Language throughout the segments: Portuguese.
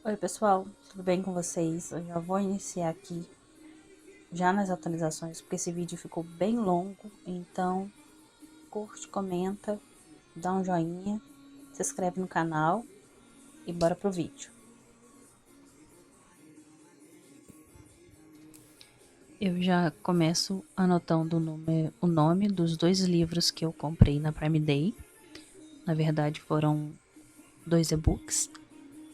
Oi pessoal, tudo bem com vocês? Eu já vou iniciar aqui já nas atualizações, porque esse vídeo ficou bem longo, então curte, comenta, dá um joinha, se inscreve no canal e bora pro vídeo. Eu já começo anotando o nome dos dois livros que eu comprei na Prime Day. Na verdade foram dois e-books,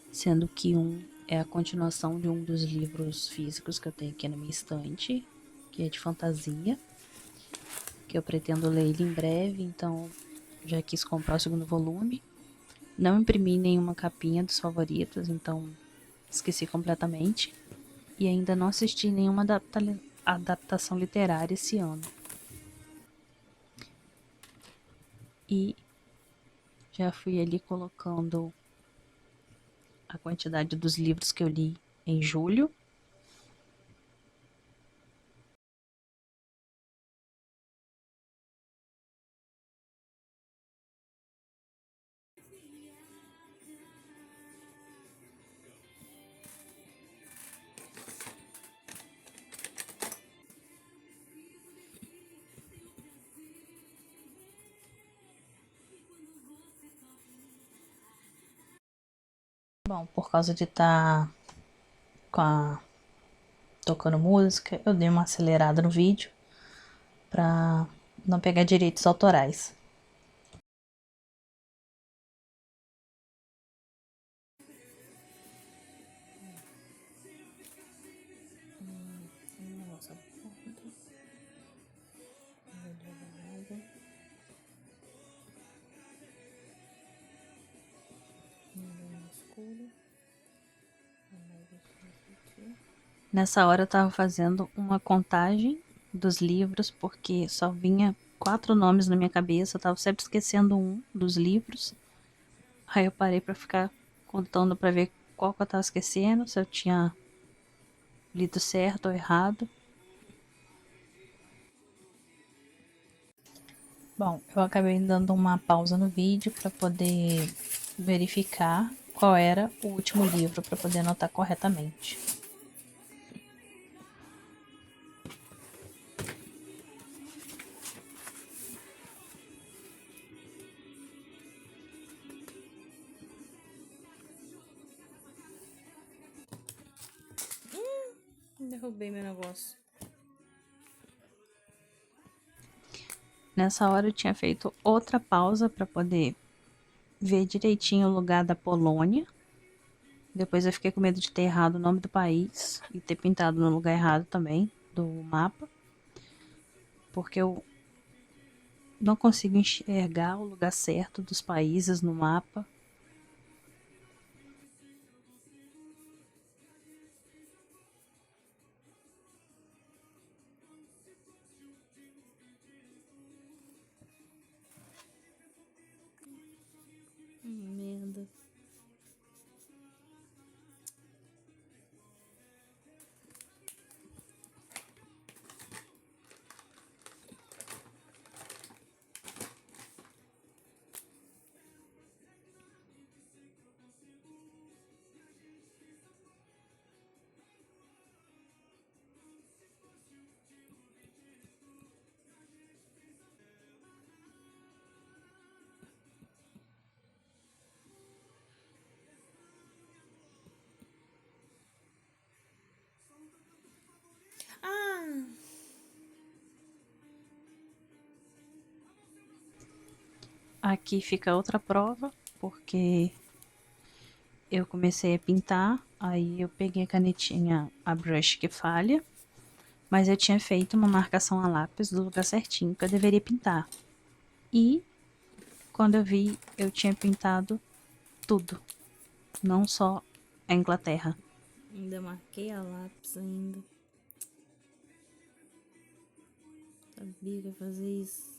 sendo que um é a continuação de um dos livros físicos que eu tenho aqui na minha estante, que é de fantasia, que eu pretendo ler ele em breve, então já quis comprar o segundo volume. Não imprimi nenhuma capinha dos favoritos, então esqueci completamente. E ainda não assisti nenhuma adaptação literária esse ano. E já fui ali colocando a quantidade dos livros que eu li em julho. Bom, por causa de estar com a tocando música, eu dei uma acelerada no vídeo para não pegar direitos autorais. Nessa hora eu tava fazendo uma contagem dos livros, porque só vinha 4 nomes na minha cabeça, eu tava sempre esquecendo um dos livros. Aí eu parei pra ficar contando pra ver qual que eu tava esquecendo, se eu tinha lido certo ou errado. Bom, eu acabei dando uma pausa no vídeo pra poder verificar qual era o último livro pra poder anotar corretamente. Derrubei meu negócio. Nessa hora eu tinha feito outra pausa para poder ver direitinho o lugar da Polônia. Depois eu fiquei com medo de ter errado o nome do país e ter pintado no lugar errado também do mapa, porque eu não consigo enxergar o lugar certo dos países no mapa. Merda. Aqui fica outra prova, porque eu comecei a pintar, aí eu peguei a canetinha, a brush que falha, mas eu tinha feito uma marcação a lápis do lugar certinho que eu deveria pintar. E quando eu vi, eu tinha pintado tudo, não só a Inglaterra. Ainda marquei a lápis ainda. Sabia que ia fazer isso.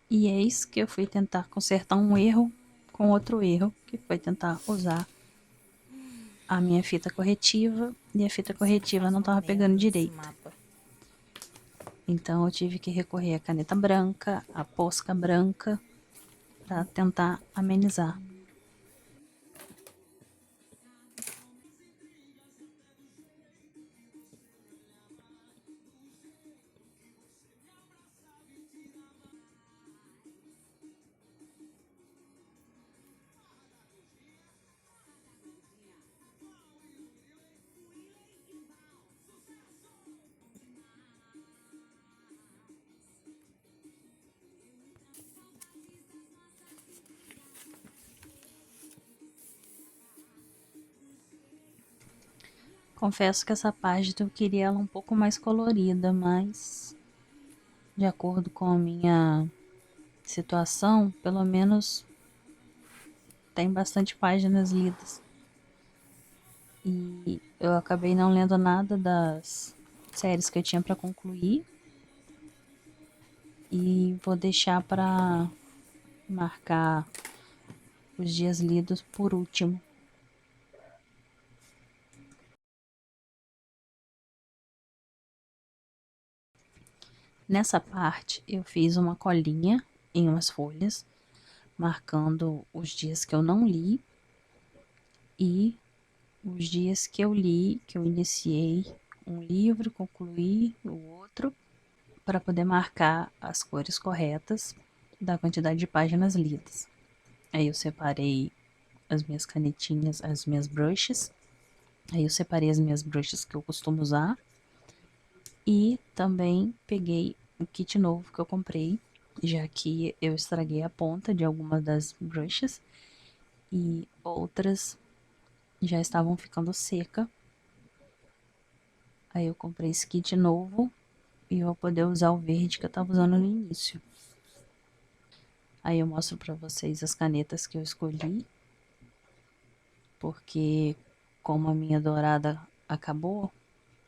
E eis que eu fui tentar consertar um erro com outro erro, que foi tentar usar a minha fita corretiva, e a fita corretiva não estava pegando direito. Então eu tive que recorrer à caneta branca, à posca branca, para tentar amenizar. Confesso que essa página eu queria ela um pouco mais colorida, mas de acordo com a minha situação, pelo menos tem bastante páginas lidas. E eu acabei não lendo nada das séries que eu tinha para concluir. E vou deixar para marcar os dias lidos por último. Nessa parte eu fiz uma colinha em umas folhas, marcando os dias que eu não li e os dias que eu li, que eu iniciei um livro, concluí o outro, para poder marcar as cores corretas da quantidade de páginas lidas. Aí eu separei as minhas canetinhas, as minhas brushes. Aí eu separei as minhas brushes que eu costumo usar. E também peguei o kit novo que eu comprei, já que eu estraguei a ponta de algumas das brushes e outras já estavam ficando seca. Aí eu comprei esse kit novo e eu vou poder usar o verde que eu tava usando no início. Aí eu mostro pra vocês as canetas que eu escolhi, porque como a minha dourada acabou,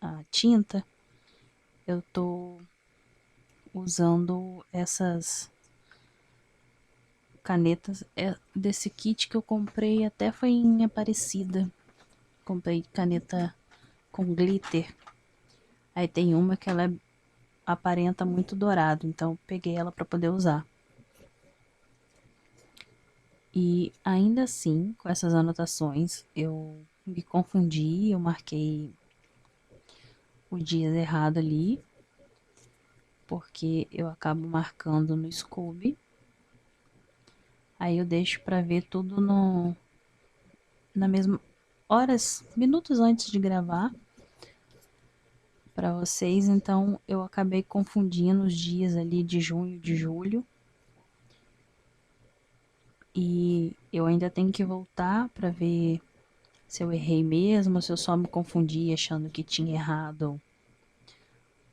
a tinta, eu tô usando essas canetas desse kit que eu comprei, até foi em Aparecida. Comprei caneta com glitter. Aí tem uma que ela aparenta muito dourado, então peguei ela para poder usar. E ainda assim, com essas anotações, eu me confundi, eu marquei o dia errado ali, porque eu acabo marcando no Scooby. Aí eu deixo para ver tudo na mesma horas, minutos antes de gravar para vocês, então eu acabei confundindo os dias ali de junho e de julho. E eu ainda tenho que voltar para ver se eu errei mesmo, se eu só me confundi achando que tinha errado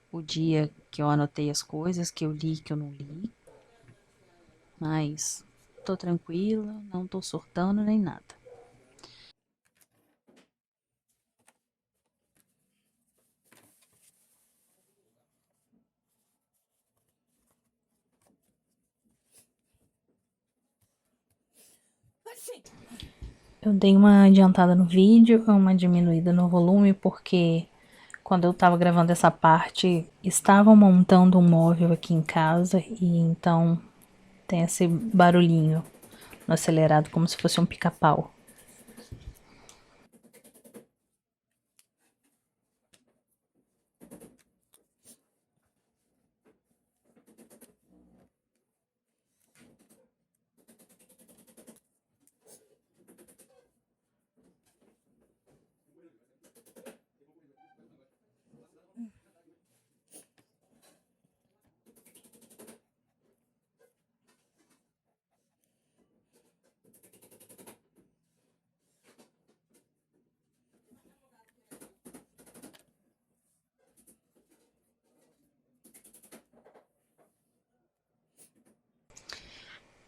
o dia que eu anotei as coisas, que eu li e que eu não li. Mas tô tranquila, não tô surtando nem nada. Eu dei uma adiantada no vídeo, uma diminuída no volume, porque quando eu tava gravando essa parte, estavam montando um móvel aqui em casa e então tem esse barulhinho no acelerado, como se fosse um pica-pau.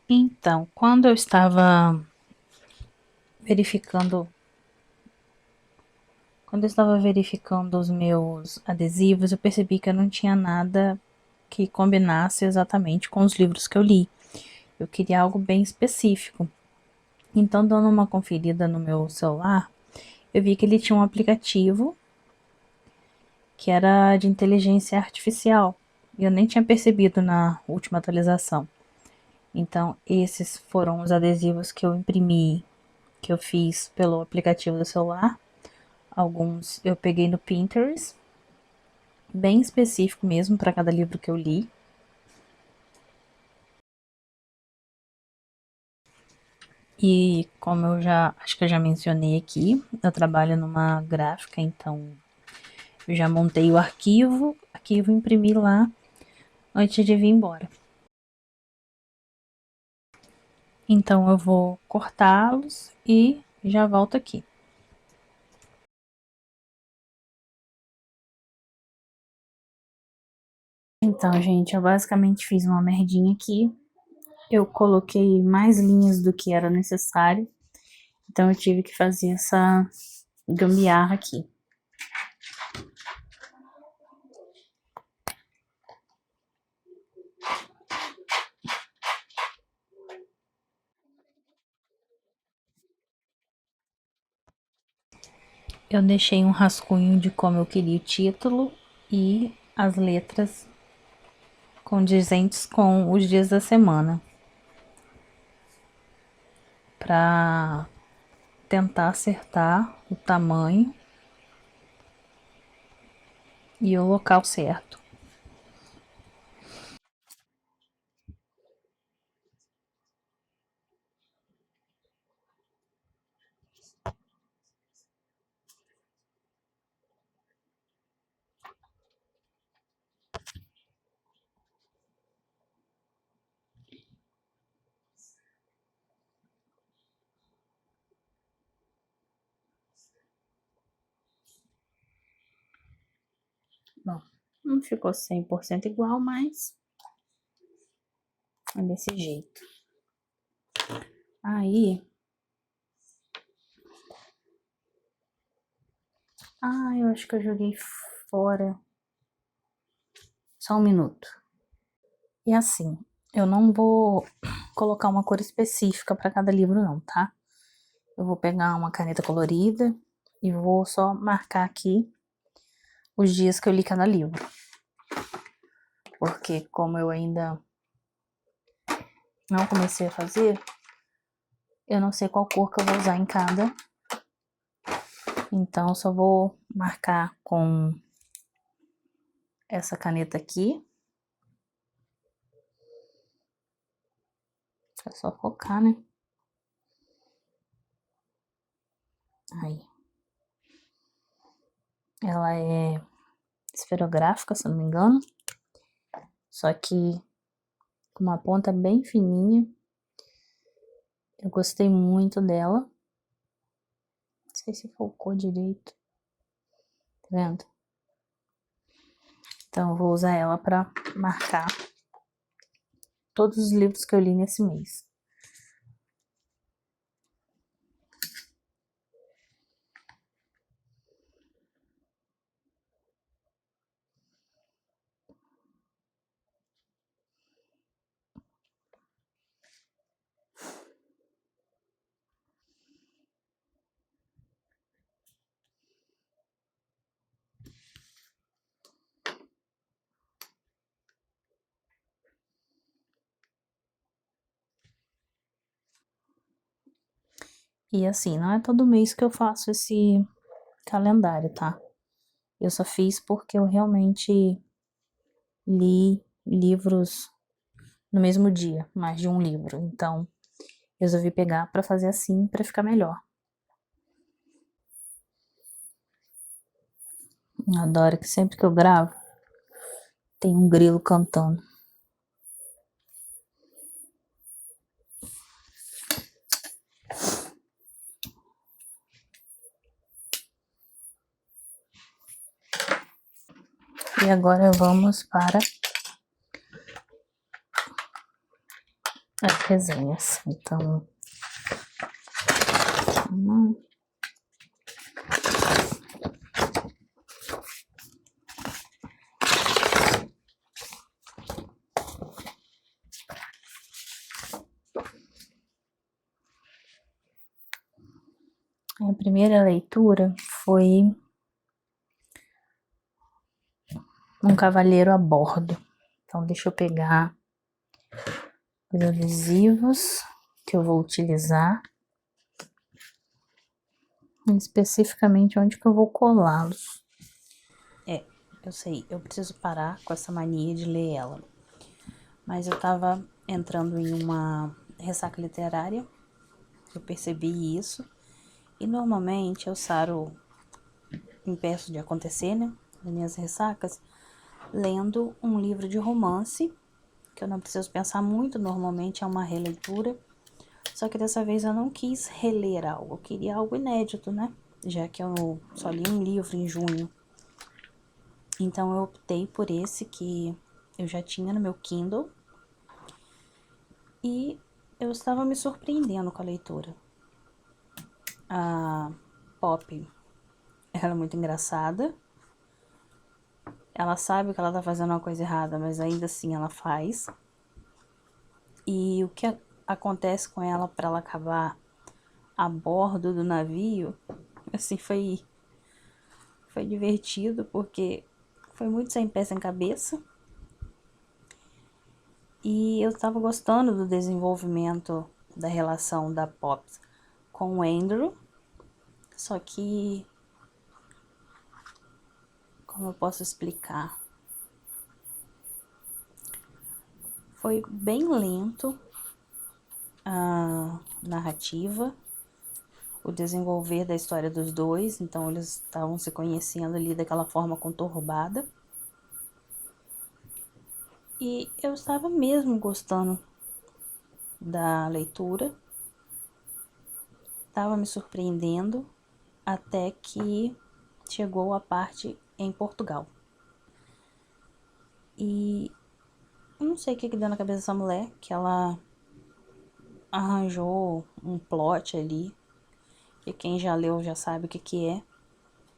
Então, quando eu estava verificando, os meus adesivos, eu percebi que eu não tinha nada que combinasse exatamente com os livros que eu li. Eu queria algo bem específico. Então, dando uma conferida no meu celular, eu vi que ele tinha um aplicativo que era de inteligência artificial. e eu nem tinha percebido na última atualização. Então, esses foram os adesivos que eu imprimi, que eu fiz pelo aplicativo do celular. Alguns eu peguei no Pinterest, bem específico mesmo para cada livro que eu li. E como eu já, acho que eu já mencionei aqui, eu trabalho numa gráfica, então eu já montei o arquivo imprimi lá antes de vir embora. Então eu vou cortá-los e já volto aqui. Então, gente, eu basicamente fiz uma merdinha aqui. Eu coloquei mais linhas do que era necessário. Então eu tive que fazer essa gambiarra aqui. Eu deixei um rascunho de como eu queria o título e as letras condizentes com os dias da semana, para tentar acertar o tamanho e o local certo. Bom, não ficou 100% igual, mas é desse jeito. Aí, eu acho que eu joguei fora. Só um minuto. E assim, eu não vou colocar uma cor específica para cada livro não, tá? Eu vou pegar uma caneta colorida e vou só marcar aqui os dias que eu li cada livro. Porque como eu ainda não comecei a fazer, eu não sei qual cor que eu vou usar em cada. Então, eu só vou marcar com essa caneta aqui. É só focar, né? Aí. Ela é esferográfica, se eu não me engano. Só que com uma ponta bem fininha. Eu gostei muito dela. Não sei se focou direito. Tá vendo? Então, eu vou usar ela para marcar todos os livros que eu li nesse mês. E assim, não é todo mês que eu faço esse calendário, tá? Eu só fiz porque eu realmente li livros no mesmo dia, mais de um livro. Então, resolvi pegar para fazer assim, para ficar melhor. Eu adoro que sempre que eu gravo, tem um grilo cantando. E agora vamos para as resenhas. Então, a primeira leitura foi Um Cavaleiro a Bordo. Então, deixa eu pegar os adesivos que eu vou utilizar. Especificamente onde que eu vou colá-los. Eu sei, eu preciso parar com essa mania de ler ela. Mas eu tava entrando em uma ressaca literária, eu percebi isso. E normalmente eu saro, impeço de acontecer, né, nas minhas ressacas, lendo um livro de romance, que eu não preciso pensar muito, normalmente é uma releitura. Só que dessa vez eu não quis reler algo, eu queria algo inédito, né? Já que eu só li um livro em junho. Então eu optei por esse que eu já tinha no meu Kindle. E eu estava me surpreendendo com a leitura. A Pop, ela é muito engraçada. Ela sabe que ela tá fazendo uma coisa errada, mas ainda assim ela faz. E o que acontece com ela para ela acabar a bordo do navio, assim, foi divertido, porque foi muito sem pé sem cabeça. E eu tava gostando do desenvolvimento da relação da Pops com o Andrew. Só que, como eu posso explicar? Foi bem lento a narrativa, o desenvolver da história dos dois. Então eles estavam se conhecendo ali daquela forma conturbada. E eu estava mesmo gostando da leitura. Estava me surpreendendo até que chegou a parte em Portugal. E eu não sei o que deu na cabeça dessa mulher, que ela arranjou um plot ali, que quem já leu já sabe o que é.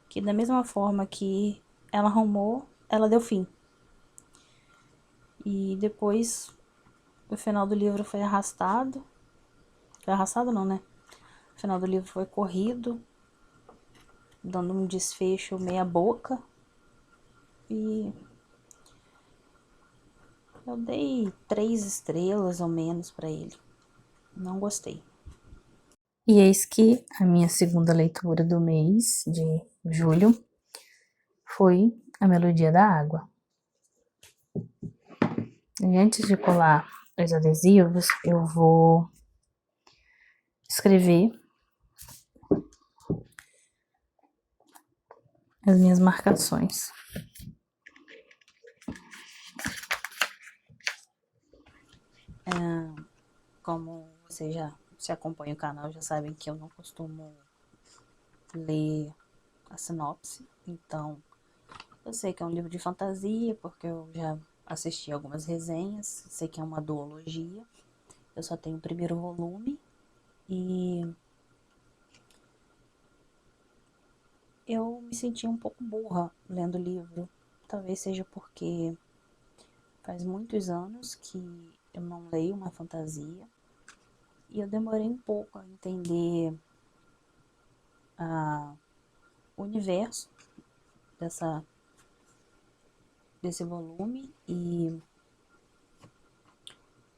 Que da mesma forma que ela arrumou, ela deu fim. E depois o final do livro foi arrastado. Foi arrastado não, né? O final do livro foi corrido, dando um desfecho meia boca. E eu dei 3 estrelas ou menos pra ele. Não gostei. E eis que a minha segunda leitura do mês de julho foi A Melodia da Água. E antes de colar os adesivos, eu vou escrever as minhas marcações. Como vocês já se acompanham o canal, já sabem que eu não costumo ler a sinopse. Então, eu sei que é um livro de fantasia, porque eu já assisti algumas resenhas. Sei que é uma duologia. Eu só tenho o primeiro volume. E eu me senti um pouco burra lendo o livro. Talvez seja porque faz muitos anos que eu não leio uma fantasia. E eu demorei um pouco a entender o universo desse volume. E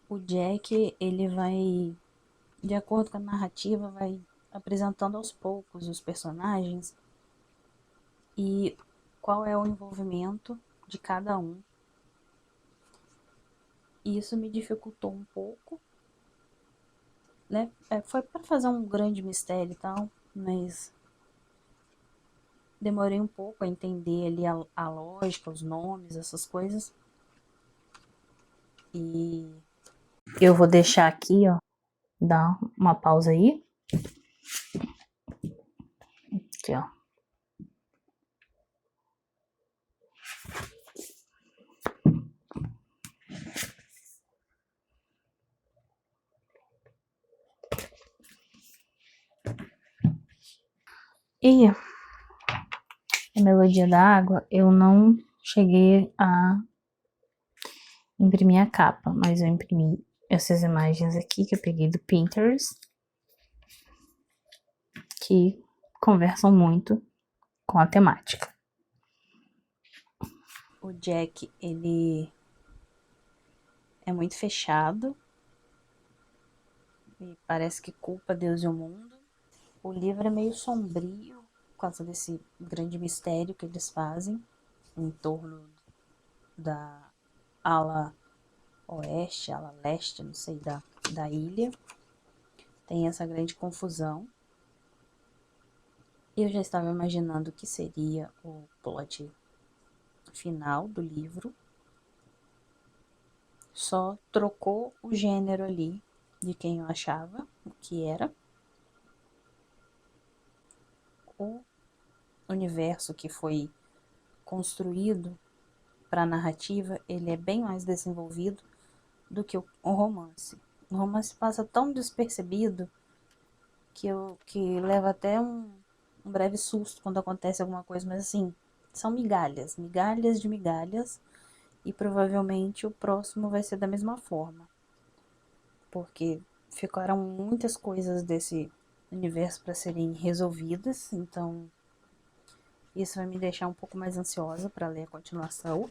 o Jack, ele vai, de acordo com a narrativa, vai apresentando aos poucos os personagens e qual é o envolvimento de cada um. E isso me dificultou um pouco, né? Foi para fazer um grande mistério e tal, mas demorei um pouco a entender ali a lógica, os nomes, essas coisas. E eu vou deixar aqui, ó, dar uma pausa aí. Aqui, ó. E a Melodia da Água, eu não cheguei a imprimir a capa, mas eu imprimi essas imagens aqui que eu peguei do Pinterest, que conversam muito com a temática. O Jack, ele é muito fechado e parece que culpa Deus e o mundo. O livro é meio sombrio por causa desse grande mistério que eles fazem em torno da ala oeste, ala leste, não sei, da ilha. Tem essa grande confusão. Eu já estava imaginando o que seria o plot final do livro. Só trocou o gênero ali de quem eu achava o que era. O universo que foi construído para a narrativa, ele é bem mais desenvolvido do que o romance. O romance passa tão despercebido que leva até um breve susto quando acontece alguma coisa, mas assim, são migalhas, migalhas de migalhas, e provavelmente o próximo vai ser da mesma forma, porque ficaram muitas coisas desse universo para serem resolvidas, então isso vai me deixar um pouco mais ansiosa para ler a continuação.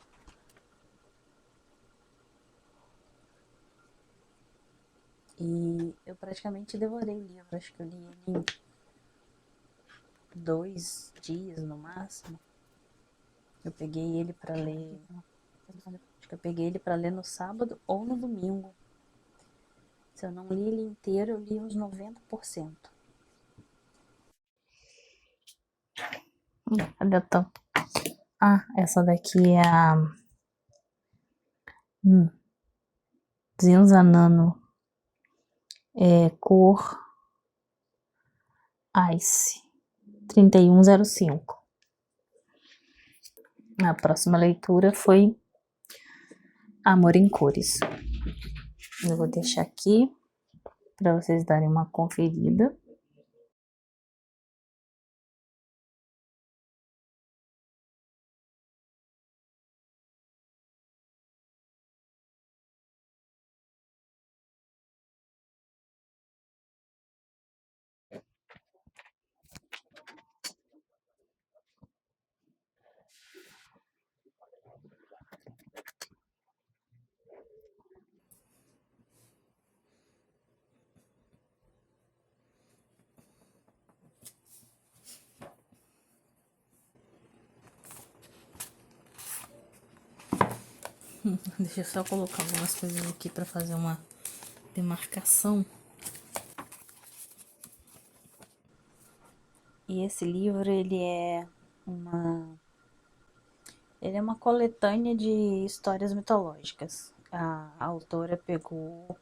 E eu praticamente devorei o livro, acho que eu li ele em 2 dias no máximo. Eu peguei ele para ler. Acho que eu peguei ele para ler no sábado ou no domingo. Se eu não li ele inteiro, eu li uns 90%. Cadê a tampa? Ah, essa daqui é a Zinzanano. É cor Ice 3105. A próxima leitura foi Amor em Cores. Eu vou deixar aqui para vocês darem uma conferida. Deixa eu só colocar algumas coisas aqui para fazer uma demarcação. E esse livro, ele é uma coletânea de histórias mitológicas. A autora pegou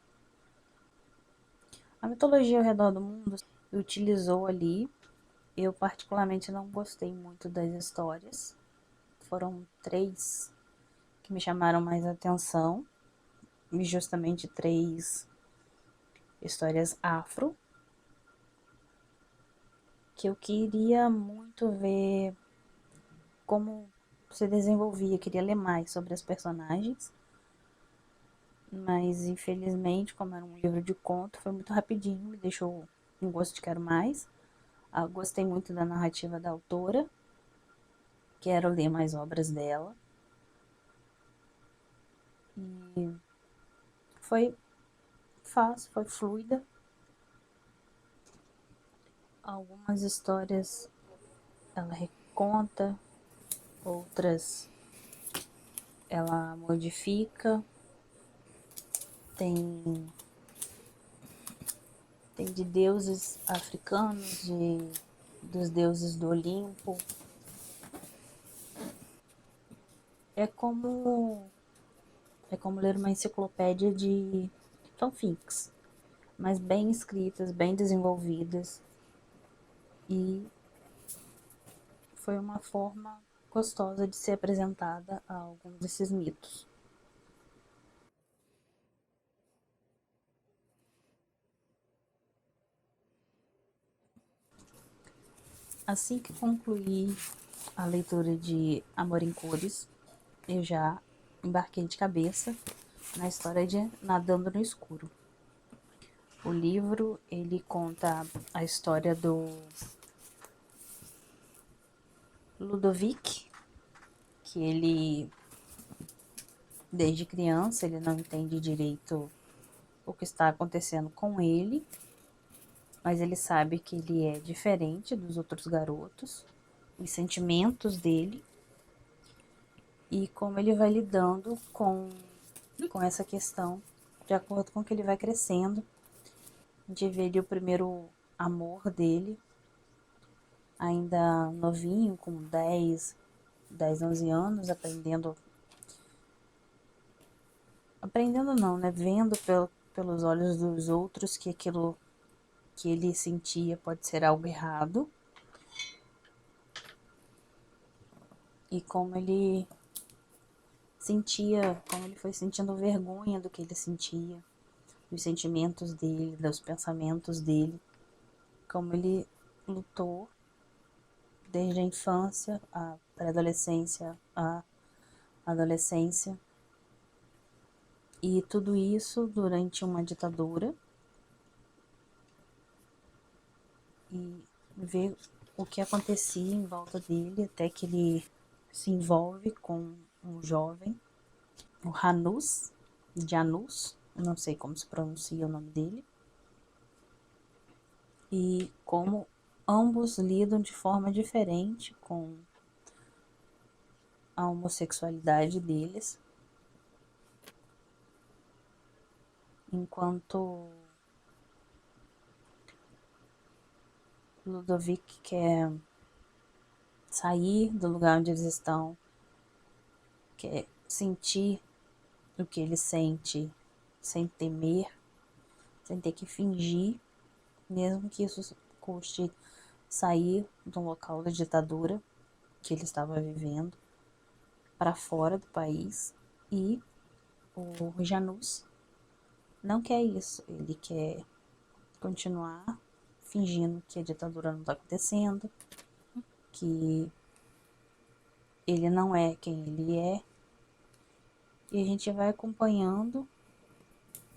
a mitologia ao redor do mundo e utilizou ali. Eu particularmente não gostei muito das histórias. Foram 3 que me chamaram mais atenção. E justamente 3 histórias afro, que eu queria muito ver como se desenvolvia, queria ler mais sobre as personagens, mas infelizmente, como era um livro de conto, foi muito rapidinho, me deixou com gosto de quero mais. Gostei muito da narrativa da autora, quero ler mais obras dela. E foi fácil, foi fluida. Algumas histórias ela reconta, outras ela modifica. Tem de deuses africanos, dos deuses do Olimpo. É como ler uma enciclopédia de fanfics, mas bem escritas, bem desenvolvidas, e foi uma forma gostosa de ser apresentada a alguns desses mitos. Assim que concluí a leitura de Amor em Cores, eu já embarquei de cabeça na história de Nadando no Escuro. O livro, ele conta a história do Ludovic, que ele Desde criança ele não entende direito o que está acontecendo com ele, mas ele sabe que ele é diferente dos outros garotos, os sentimentos dele e como ele vai lidando com essa questão de acordo com que ele vai crescendo. A gente vê ali o primeiro amor dele, ainda novinho, com 10, 11 anos, aprendendo não, né? Vendo pelos olhos dos outros que aquilo que ele sentia pode ser algo errado. E como ele foi sentindo vergonha do que ele sentia, dos sentimentos dele, dos pensamentos dele, como ele lutou desde a infância, a pré-adolescência, a adolescência, e tudo isso durante uma ditadura, e ver o que acontecia em volta dele até que ele se envolve com um jovem, o Janus, não sei como se pronuncia o nome dele, e como ambos lidam de forma diferente com a homossexualidade deles, enquanto Ludovic quer sair do lugar onde eles estão, quer sentir o que ele sente sem temer, sem ter que fingir, mesmo que isso custe sair do local da ditadura que ele estava vivendo para fora do país. E o Janus não quer isso, ele quer continuar fingindo que a ditadura não está acontecendo, que ele não é quem ele é, e a gente vai acompanhando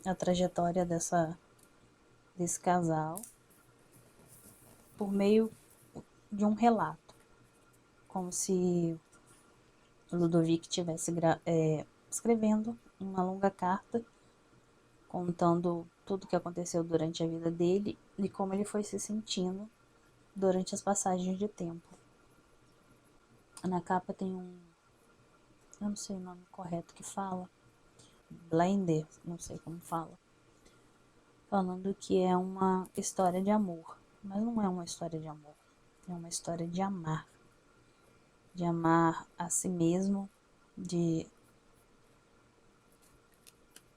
a trajetória desse casal por meio de um relato, como se Ludovic estivesse escrevendo uma longa carta contando tudo o que aconteceu durante a vida dele e como ele foi se sentindo durante as passagens de tempo. Na capa tem eu não sei o nome correto que fala, Blender, não sei como fala, falando que é uma história de amor, mas não é uma história de amor, é uma história de amar a si mesmo, de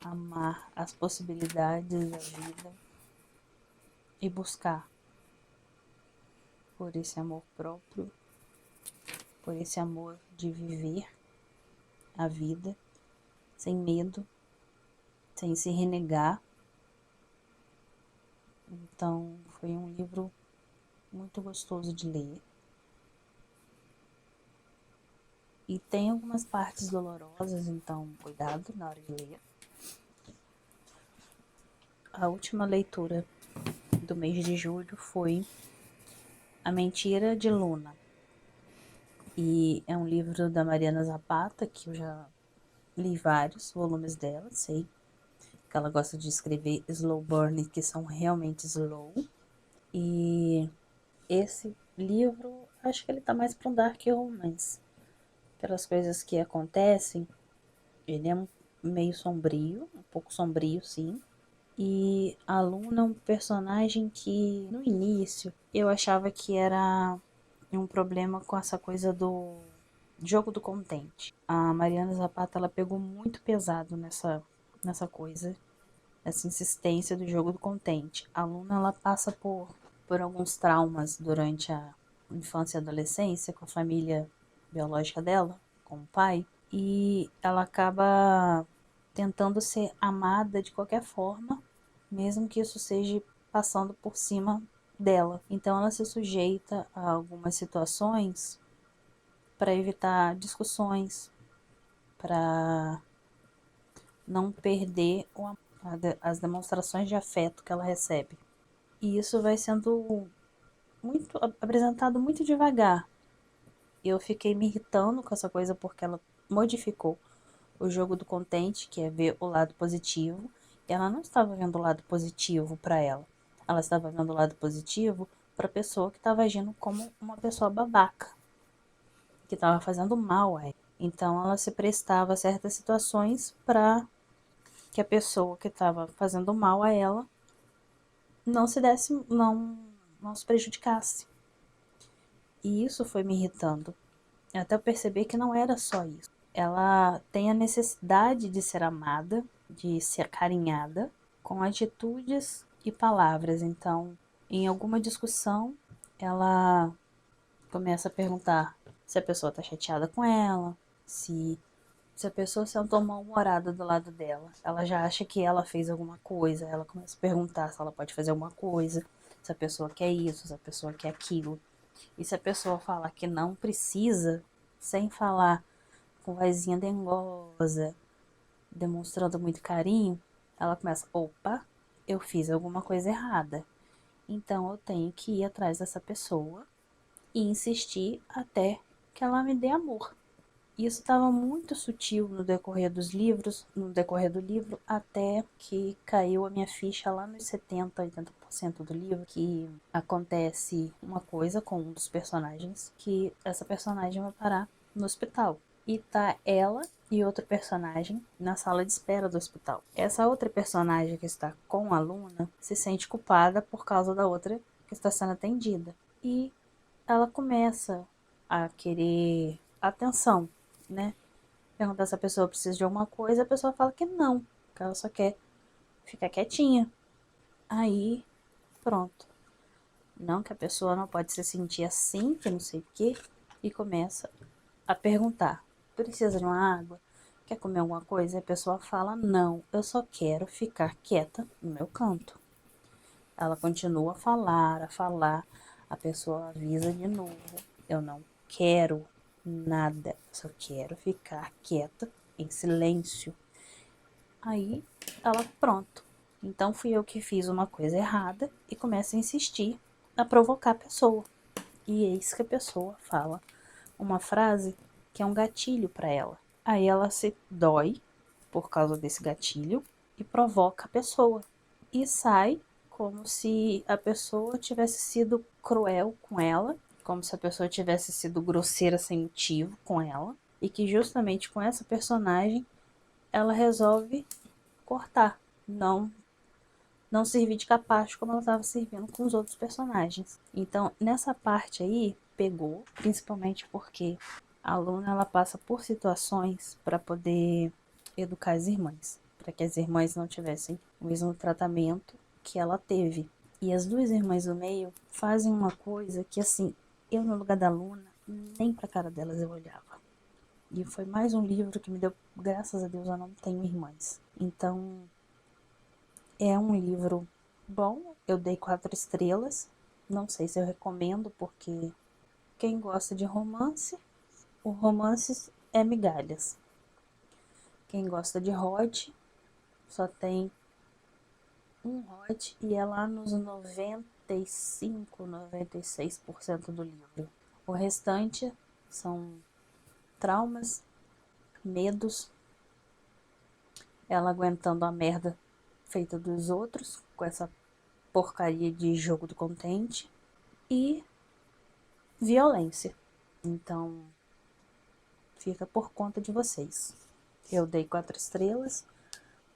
amar as possibilidades da vida e buscar por esse amor próprio, por esse amor de viver a vida sem medo, sem se renegar. Então foi um livro muito gostoso de ler. E tem algumas partes dolorosas, então cuidado na hora de ler. A última leitura do mês de julho foi A Mentira de Luna. E é um livro da Mariana Zapata, que eu já li vários volumes dela, sei que ela gosta de escrever slow burn, que são realmente slow. E esse livro, acho que ele tá mais para um dark romance. Pelas coisas que acontecem, ele é meio sombrio, um pouco sombrio, sim. E a Luna é um personagem que, no início, eu achava que era um problema com essa coisa do jogo do contente. A Mariana Zapata, ela pegou muito pesado nessa coisa, essa insistência do jogo do contente. A Luna, ela passa por alguns traumas durante a infância e adolescência com a família biológica dela, com o pai, e ela acaba tentando ser amada de qualquer forma, mesmo que isso seja passando por cima dela. Então ela se sujeita a algumas situações para evitar discussões, para não perder as demonstrações de afeto que ela recebe. E isso vai sendo apresentado muito devagar. Eu fiquei me irritando com essa coisa porque ela modificou o jogo do contente, que é ver o lado positivo, e ela não estava vendo o lado positivo para ela. Ela estava vendo o lado positivo para a pessoa que estava agindo como uma pessoa babaca, que estava fazendo mal a ela. Então ela se prestava a certas situações para que a pessoa que estava fazendo mal a ela não se prejudicasse. E isso foi me irritando, até eu perceber que não era só isso. Ela tem a necessidade de ser amada, de ser acarinhada, com atitudes e palavras. Então, em alguma discussão, ela começa a perguntar se a pessoa tá chateada com ela, se a pessoa sentou mal-humorada do lado dela. Ela já acha que ela fez alguma coisa, ela começa a perguntar se ela pode fazer alguma coisa, se a pessoa quer isso, se a pessoa quer aquilo. E se a pessoa falar que não precisa, sem falar com vozinha dengosa, demonstrando muito carinho, ela começa, opa, eu fiz alguma coisa errada. Então eu tenho que ir atrás dessa pessoa e insistir até que ela me dê amor. Isso estava muito sutil no decorrer dos livros, no decorrer do livro, até que caiu a minha ficha lá nos 70, 80% do livro, que acontece uma coisa com um dos personagens, que essa personagem vai parar no hospital. E tá ela e outro personagem na sala de espera do hospital. Essa outra personagem que está com a aluna se sente culpada por causa da outra que está sendo atendida. E ela começa a querer atenção, né? Perguntar se a pessoa precisa de alguma coisa, a pessoa fala que não, que ela só quer ficar quietinha. Aí, pronto. Não, que a pessoa não pode se sentir assim, que não sei o quê, e começa a perguntar: precisa de uma água? Quer comer alguma coisa? E a pessoa fala: não, eu só quero ficar quieta no meu canto. Ela continua a falar, a pessoa avisa de novo: eu não quero nada, só quero ficar quieta, em silêncio. Aí ela, pronto. Então fui eu que fiz uma coisa errada e começo a insistir, a provocar a pessoa. E eis que a pessoa fala uma frase que é um gatilho para ela. Aí ela se dói por causa desse gatilho e provoca a pessoa. E sai como se a pessoa tivesse sido cruel com ela, como se a pessoa tivesse sido grosseira sem motivo com ela, e que justamente com essa personagem ela resolve cortar, não servir de capacho como ela estava servindo com os outros personagens. Então, nessa parte aí, pegou, principalmente porque a aluna ela passa por situações para poder educar as irmãs, para que as irmãs não tivessem o mesmo tratamento que ela teve. E as duas irmãs do meio fazem uma coisa que, assim, eu no lugar da aluna, nem pra cara delas eu olhava. E foi mais um livro que me deu, graças a Deus eu não tenho irmãs. Então, é um livro bom, eu dei 4 estrelas. Não sei se eu recomendo, porque quem gosta de romance, o romance é migalhas. Quem gosta de Rod, só tem um Rod e é lá nos 95, 96% do livro. O restante são traumas, medos, ela aguentando a merda feita dos outros com essa porcaria de jogo do contente e violência. Então, fica por conta de vocês. Eu dei 4 estrelas.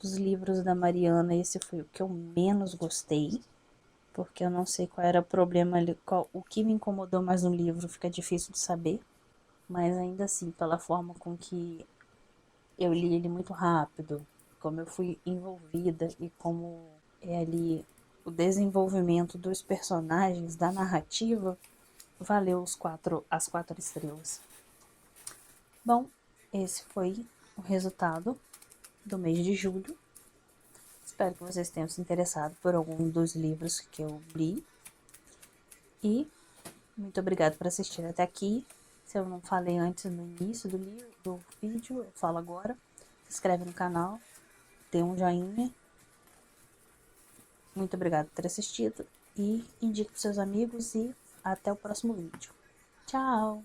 Dos livros da Mariana, esse foi o que eu menos gostei, porque eu não sei qual era o problema ali, o que me incomodou mais no livro, fica difícil de saber, mas ainda assim, pela forma com que eu li ele muito rápido, como eu fui envolvida e como é ali o desenvolvimento dos personagens, da narrativa, valeu as 4 estrelas. Bom, esse foi o resultado do mês de julho. Espero que vocês tenham se interessado por algum dos livros que eu li. E muito obrigada por assistir até aqui. Se eu não falei antes no início do vídeo, eu falo agora. Se inscreve no canal, dê um joinha. Muito obrigada por ter assistido e indique para seus amigos e até o próximo vídeo. Tchau!